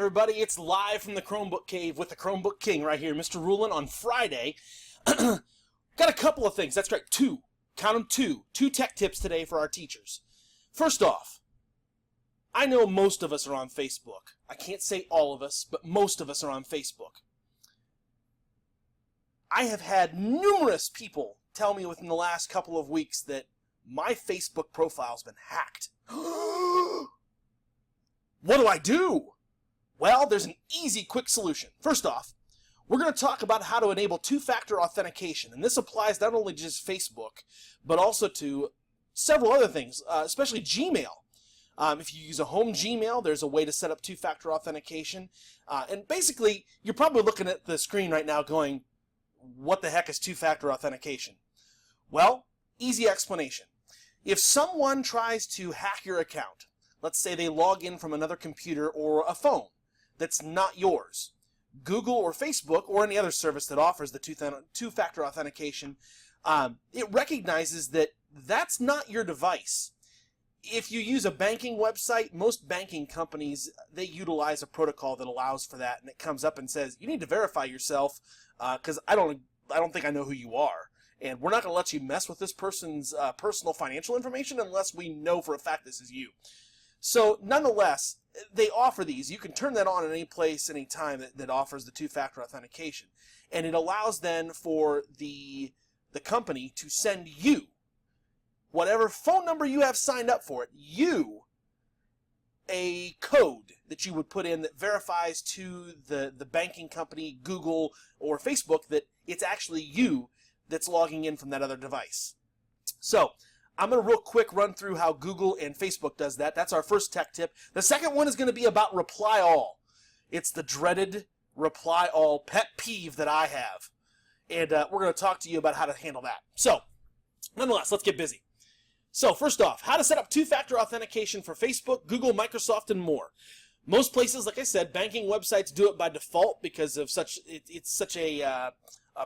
everybody, it's live from the Chromebook Cave with the Chromebook King right here, Mr. Rulin on Friday. Got a couple of things, that's right, two. Count them two. Two tech tips today for our teachers. First off, I know most of us are on Facebook. I can't say all of us, but most of us are on Facebook. I have had numerous people tell me within the last couple of weeks that my Facebook profile's been hacked. What do I do? Well, there's an easy, quick solution. First off, we're going to talk about how to enable two-factor authentication, and this applies not only to just Facebook, but also to several other things, especially Gmail. If you use a home Gmail, there's a way to set up two-factor authentication, and basically, you're probably looking at the screen right now going, what the heck is two-factor authentication? Well, easy explanation. If someone tries to hack your account, let's say they log in from another computer or a phone that's not yours, Google or Facebook or any other service that offers the two-factor authentication, it recognizes that that's not your device. If you use a banking website, most banking companies, they utilize a protocol that allows for that, and it comes up and says, you need to verify yourself because I don't think I know who you are. And we're not going to let you mess with this person's personal financial information unless we know for a fact this is you. So, nonetheless, they offer these. You can turn that on at any place, any time that offers the two-factor authentication. And it allows then for the company to send you, whatever phone number you have signed up for it, you, a code that you would put in that verifies to the banking company, Google, or Facebook that it's actually you that's logging in from that other device. So, I'm going to real quick run through how Google and Facebook does that. That's our first tech tip. The second one is going to be about Reply All. It's the dreaded Reply All pet peeve that I have. And we're going to talk to you about how to handle that. So, nonetheless, let's get busy. So, first off, how to set up two-factor authentication for Facebook, Google, Microsoft, and more. Most places, like I said, banking websites do it by default because of it's such a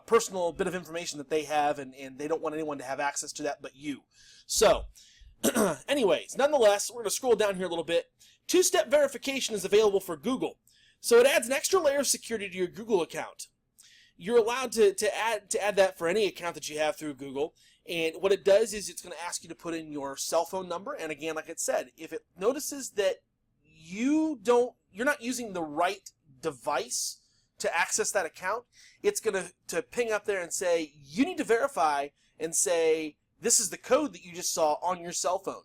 personal bit of information that they have, and they don't want anyone to have access to that but you. So, anyways, nonetheless, we're going to scroll down here a little bit. Two-step verification is available for Google. So it adds an extra layer of security to your Google account. You're allowed to add that for any account that you have through Google. And what it does is it's going to ask you to put in your cell phone number. And again, like it said, if it notices that you're not using the right device to access that account, it's going to ping up there and say, you need to verify, and say, this is the code that you just saw on your cell phone.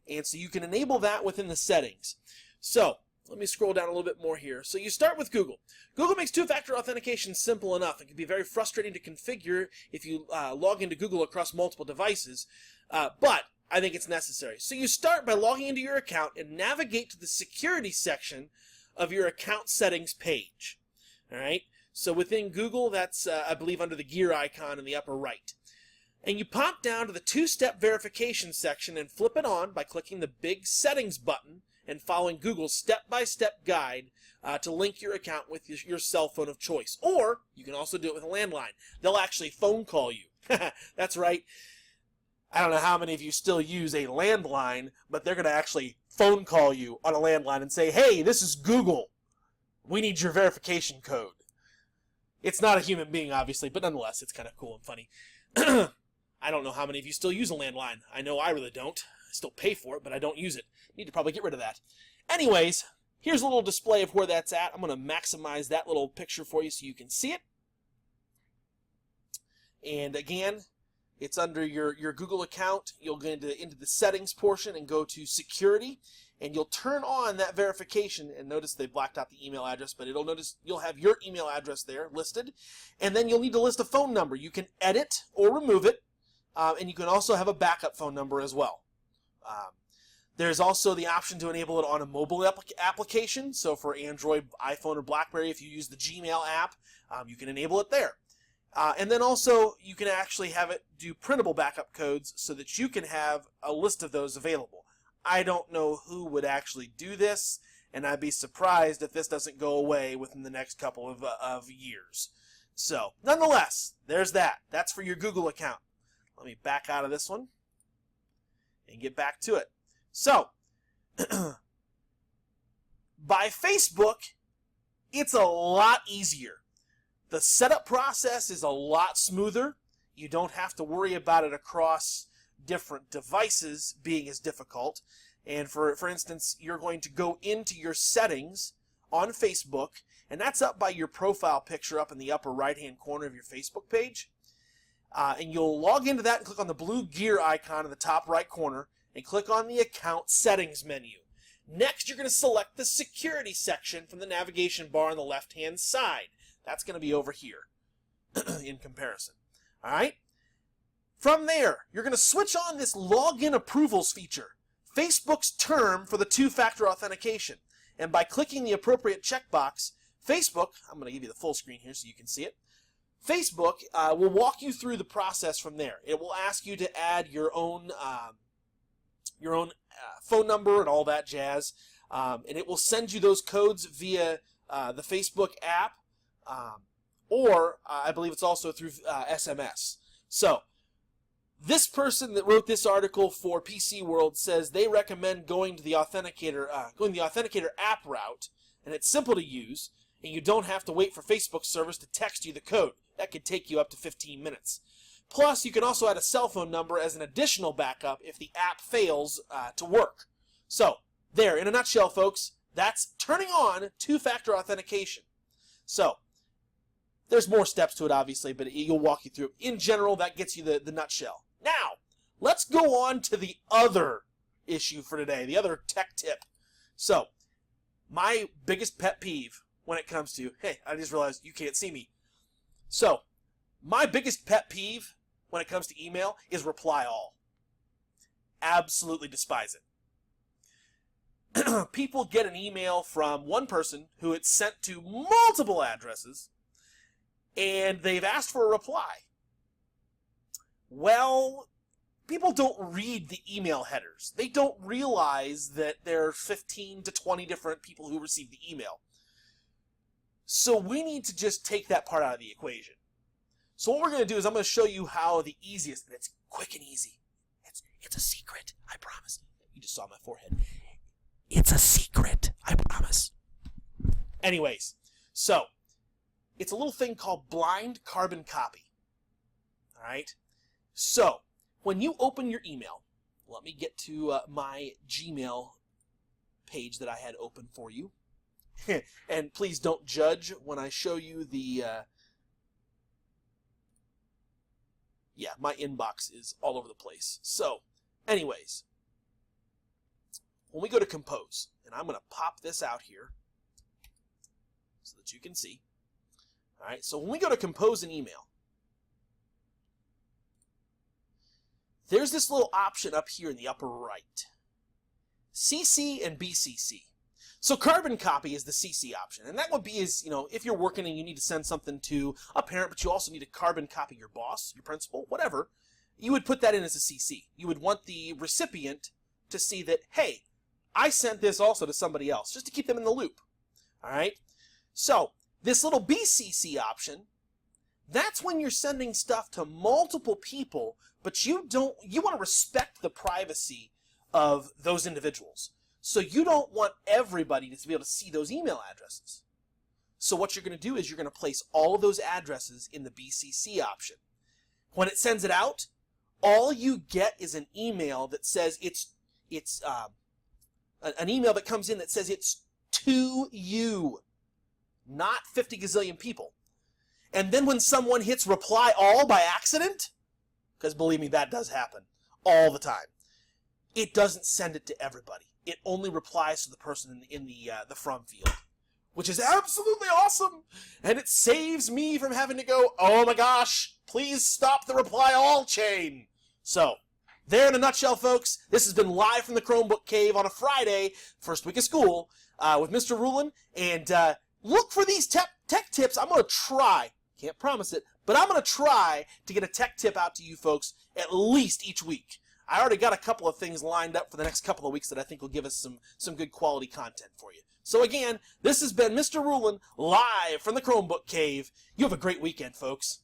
And so you can enable that within the settings. So, let me scroll down a little bit more here. So you start with Google. Google makes two-factor authentication simple enough. It can be very frustrating to configure if you log into Google across multiple devices, but I think it's necessary. So you start by logging into your account and navigate to the security section of your account settings page. All right? So within Google, that's, I believe, under the gear icon in the upper right. And you pop down to the two-step verification section and flip it on by clicking the big settings button and following Google's step-by-step guide to link your account with your cell phone of choice. Or you can also do it with a landline. They'll actually phone call you. That's right. I don't know how many of you still use a landline, but they're going to actually phone call you on a landline and say, hey, this is Google. We need your verification code. It's not a human being, obviously, but nonetheless, it's kind of cool and funny. I don't know how many of you still use a landline. I know I really don't. I still pay for it, but I don't use it. Need to probably get rid of that. Anyways, here's a little display of where that's at. I'm going to maximize that little picture for you so you can see it. And again, it's under your Google account. You'll go into the settings portion and go to security, and you'll turn on that verification. And notice they blacked out the email address, but you'll have your email address there listed, and then you'll need to list a phone number. You can edit or remove it, and you can also have a backup phone number as well. There's also the option to enable it on a mobile application. So for Android, iPhone, or BlackBerry, if you use the Gmail app, you can enable it there. And then also, you can actually have it do printable backup codes so that you can have a list of those available. I don't know who would actually do this, and I'd be surprised if this doesn't go away within the next couple of years. So, nonetheless, there's that. That's for your Google account. Let me back out of this one and get back to it. So, By Facebook, it's a lot easier. The setup process is a lot smoother. You don't have to worry about it across different devices being as difficult. And for instance, you're going to go into your settings on Facebook, and that's up by your profile picture up in the upper right-hand corner of your Facebook page. And you'll log into that and click on the blue gear icon in the top right corner and click on the account settings menu. Next, you're going to select the security section from the navigation bar on the left-hand side. That's going to be over here in comparison. All right? From there, you're going to switch on this login approvals feature, Facebook's term for the two-factor authentication. And by clicking the appropriate checkbox, Facebook, I'm going to give you the full screen here so you can see it, Facebook will walk you through the process from there. It will ask you to add your own phone number and all that jazz, and it will send you those codes via the Facebook app, or I believe it's also through SMS. So this person that wrote this article for PC World says they recommend going the Authenticator app route, and it's simple to use, and you don't have to wait for Facebook service to text you the code. That could take you up to 15 minutes. Plus, you can also add a cell phone number as an additional backup if the app fails to work. So, there, in a nutshell, folks, that's turning on two-factor authentication. So, there's more steps to it, obviously, but you'll walk you through. In general, that gets you the nutshell. Now, let's go on to the other issue for today, the other tech tip. So, my biggest pet peeve when it comes to, hey, I just realized you can't see me. So, my biggest pet peeve when it comes to email is reply all. Absolutely despise it. People get an email from one person who it's sent to multiple addresses, and they've asked for a reply. Well, people don't read the email headers. They don't realize that there are 15 to 20 different people who receive the email. So we need to just take that part out of the equation. So what we're going to do is I'm going to show you how the easiest, and it's quick and easy. It's a secret, I promise. You just saw my forehead. It's a secret, I promise. Anyways, so it's a little thing called blind carbon copy. All right? So when you open your email, let me get to my Gmail page that I had open for you. And please don't judge when I show you the... yeah, my inbox is all over the place. So, anyways, when we go to Compose, and I'm going to pop this out here so that you can see. All right, so when we go to Compose an email, there's this little option up here in the upper right. CC and BCC. So carbon copy is the CC option, and that would be if you're working and you need to send something to a parent, but you also need to carbon copy your boss, your principal, whatever, you would put that in as a CC. You would want the recipient to see that, hey, I sent this also to somebody else, just to keep them in the loop. All right? So this little BCC option, that's when you're sending stuff to multiple people, but you want to respect the privacy of those individuals. So you don't want everybody to be able to see those email addresses. So what you're going to do is you're going to place all of those addresses in the BCC option. When it sends it out, all you get is an email that says an email that comes in that says it's to you, not 50 gazillion people. And then when someone hits reply all by accident, because believe me, that does happen all the time, it doesn't send it to everybody. It only replies to the person in the from field, which is absolutely awesome. And it saves me from having to go, oh my gosh, please stop the reply all chain. So, there in a nutshell, folks, this has been live from the Chromebook Cave on a Friday, first week of school, with Mr. Rulin. And look for these tech tips. I'm going to try, can't promise it, but I'm going to try to get a tech tip out to you folks at least each week. I already got a couple of things lined up for the next couple of weeks that I think will give us some good quality content for you. So again, this has been Mr. Rulin live from the Chromebook Cave. You have a great weekend, folks.